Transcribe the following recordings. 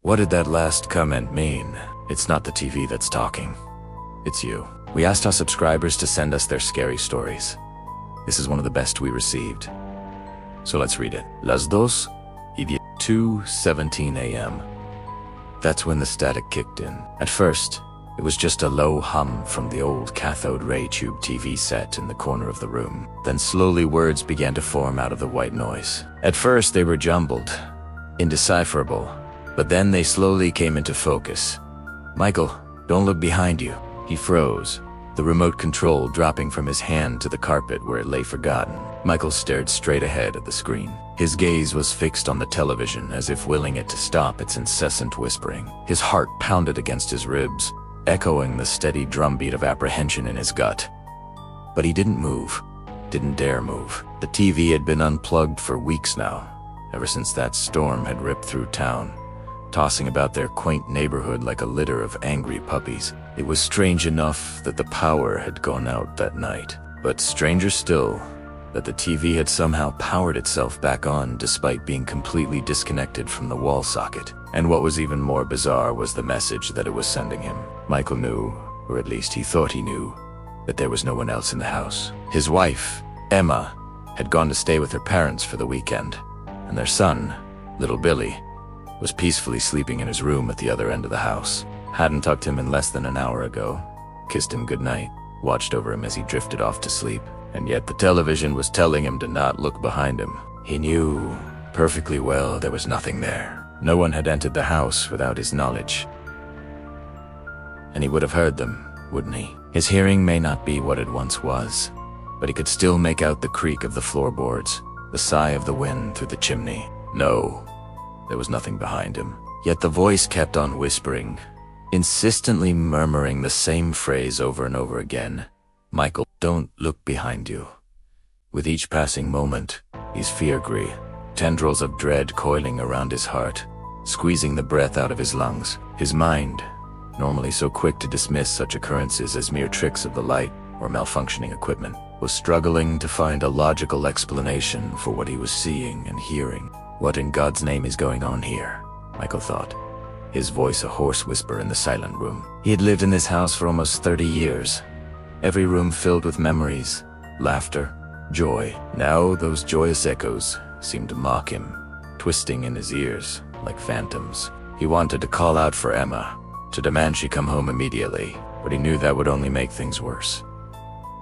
What did that last comment mean? It's not the TV that's talking. It's you. We asked our subscribers to send us their scary stories. This is one of the best we received. So let's read it. Las 2:17 a.m. That's when the static kicked in. At first, it was just a low hum from the old cathode ray tube TV set in the corner of the room. Then slowly words began to form out of the white noise. At first they were jumbled, indecipherable, but then they slowly came into focus. Michael, don't look behind you. He froze, the remote control dropping from his hand to the carpet where it lay forgotten. Michael stared straight ahead at the screen. His gaze was fixed on the television as if willing it to stop its incessant whispering. His heart pounded against his ribs, echoing the steady drumbeat of apprehension in his gut. But he didn't move, didn't dare move. The TV had been unplugged for weeks now, ever since that storm had ripped through town, tossing about their quaint neighborhood like a litter of angry puppies. It was strange enough that the power had gone out that night, but stranger still that the TV had somehow powered itself back on despite being completely disconnected from the wall socket. And what was even more bizarre was the message that it was sending him. Michael knew, or at least he thought he knew, that there was no one else in the house. His wife, Emma, had gone to stay with her parents for the weekend, and their son, little Billy, was peacefully sleeping in his room at the other end of the house. Hadn't tucked him in less than an hour ago, kissed him goodnight, watched over him as he drifted off to sleep, and yet the television was telling him to not look behind him. He knew perfectly well there was nothing there. No one had entered the house without his knowledge. And he would have heard them, wouldn't he? His hearing may not be what it once was, but he could still make out the creak of the floorboards, the sigh of the wind through the chimney. No, there was nothing behind him. Yet the voice kept on whispering, insistently murmuring the same phrase over and over again. Michael, don't look behind you. With each passing moment, his fear grew, tendrils of dread coiling around his heart, squeezing the breath out of his lungs. His mind, normally so quick to dismiss such occurrences as mere tricks of the light or malfunctioning equipment, was struggling to find a logical explanation for what he was seeing and hearing. What in God's name is going on here? Michael thought, his voice a hoarse whisper in the silent room. He had lived in this house for almost 30 years, every room filled with memories, laughter, joy. Now those joyous echoes seemed to mock him, twisting in his ears like phantoms. He wanted to call out for Emma, to demand she come home immediately, but he knew that would only make things worse.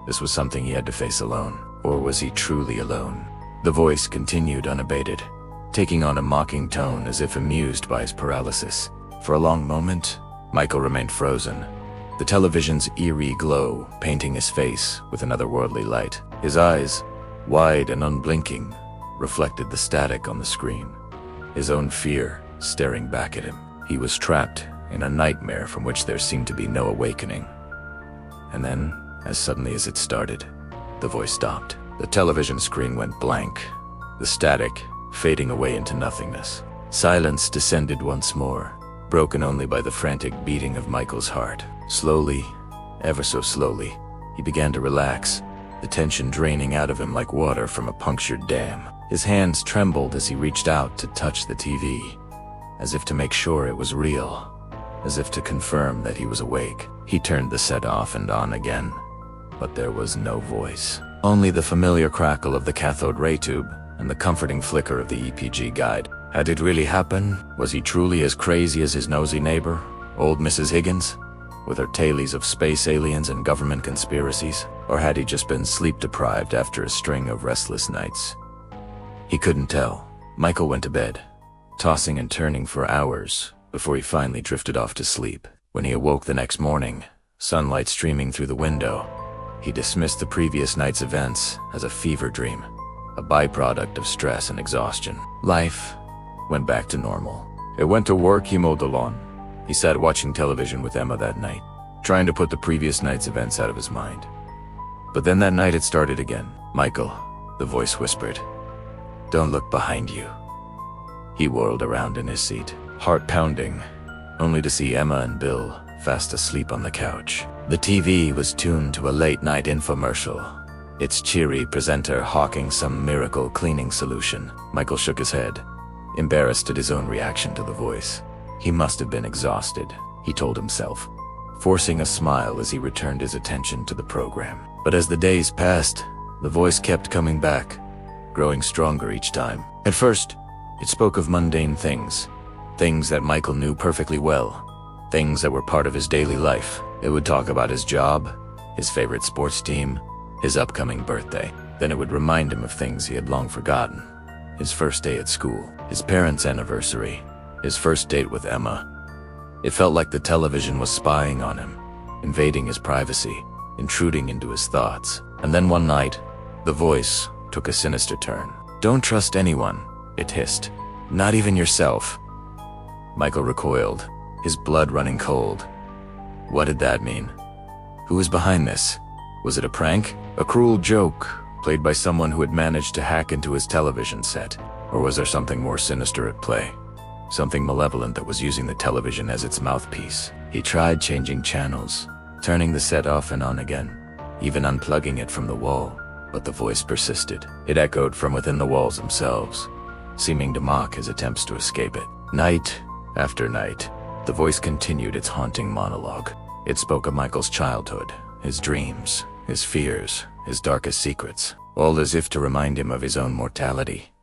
This was something he had to face alone, or was he truly alone? The voice continued unabated, taking on a mocking tone as if amused by his paralysis. For a long moment, Michael remained frozen, the television's eerie glow painting his face with an otherworldly light. His eyes, wide and unblinking, reflected the static on the screen, his own fear staring back at him. He was trapped in a nightmare from which there seemed to be no awakening. And then, as suddenly as it started, the voice stopped. The television screen went blank, the static fading away into nothingness. Silence descended once more, broken only by the frantic beating of Michael's heart. Slowly, ever so slowly, he began to relax, the tension draining out of him like water from a punctured dam. His hands trembled as he reached out to touch the TV, as if to make sure it was real, as if to confirm that he was awake. He turned the set off and on again, but there was no voice. Only the familiar crackle of the cathode ray tube and the comforting flicker of the EPG guide. Had it really happened? Was he truly as crazy as his nosy neighbor, old Mrs. Higgins, with her tales of space aliens and government conspiracies? Or had he just been sleep-deprived after a string of restless nights? He couldn't tell. Michael went to bed, tossing and turning for hours before he finally drifted off to sleep. When he awoke the next morning, sunlight streaming through the window, he dismissed the previous night's events as a fever dream, a byproduct of stress and exhaustion. Life went back to normal. He went to work, he mowed the lawn. He sat watching television with Emma that night, trying to put the previous night's events out of his mind. But then that night it started again. Michael, the voice whispered, don't look behind you. He whirled around in his seat, heart pounding, only to see Emma and Bill fast asleep on the couch. The TV was tuned to a late-night infomercial, its cheery presenter hawking some miracle cleaning solution. Michael shook his head, embarrassed at his own reaction to the voice. He must have been exhausted, he told himself, forcing a smile as he returned his attention to the program. But as the days passed, the voice kept coming back, growing stronger each time. At first, it spoke of mundane things that Michael knew perfectly well, things that were part of his daily life. It would talk about his job, his favorite sports team, his upcoming birthday. Then it would remind him of things he had long forgotten. His first day at school, his parents' anniversary, his first date with Emma. It felt like the television was spying on him, invading his privacy, intruding into his thoughts. And then one night, the voice took a sinister turn. "Don't trust anyone," it hissed. "Not even yourself." Michael recoiled, his blood running cold. What did that mean? Who was behind this? Was it a prank? A cruel joke, played by someone who had managed to hack into his television set? Or was there something more sinister at play? Something malevolent that was using the television as its mouthpiece? He tried changing channels, turning the set off and on again, even unplugging it from the wall. But the voice persisted. It echoed from within the walls themselves, seeming to mock his attempts to escape it. Night after night, the voice continued its haunting monologue. It spoke of Michael's childhood, his dreams, his fears, his darkest secrets, all as if to remind him of his own mortality,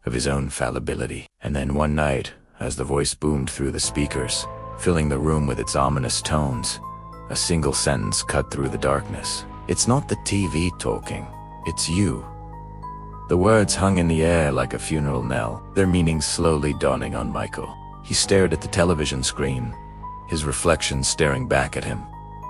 of his own fallibility. And then one night, as the voice boomed through the speakers, filling the room with its ominous tones, a single sentence cut through the darkness. "It's not the TV talking, it's you." The words hung in the air like a funeral knell, their meaning slowly dawning on Michael. He stared at the television screen, his reflection staring back at him.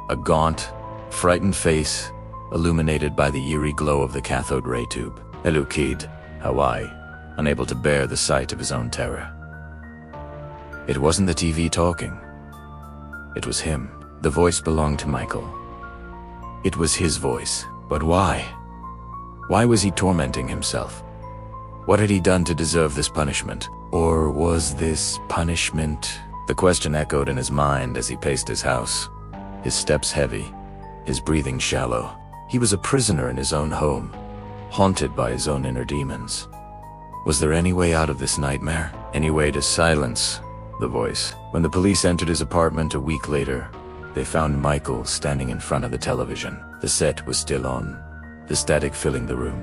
A gaunt, frightened face, illuminated by the eerie glow of the cathode ray tube. Elukid, Hawaii, unable to bear the sight of his own terror. It wasn't the TV talking. It was him. The voice belonged to Michael. It was his voice. But why? Why was he tormenting himself? What had he done to deserve this punishment? Or was this punishment? The question echoed in his mind as he paced his house, his steps heavy, his breathing shallow. He was a prisoner in his own home, haunted by his own inner demons. Was there any way out of this nightmare? Any way to silence the voice? When the police entered his apartment a week later, they found Michael standing in front of the television. The set was still on, the static filling the room,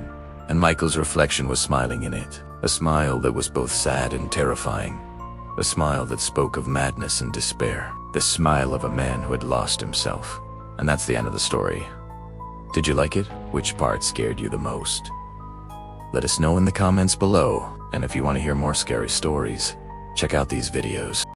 and Michael's reflection was smiling in it. A smile that was both sad and terrifying. A smile that spoke of madness and despair. The smile of a man who had lost himself. And that's the end of the story. Did you like it? Which part scared you the most? Let us know in the comments below, and if you want to hear more scary stories, check out these videos.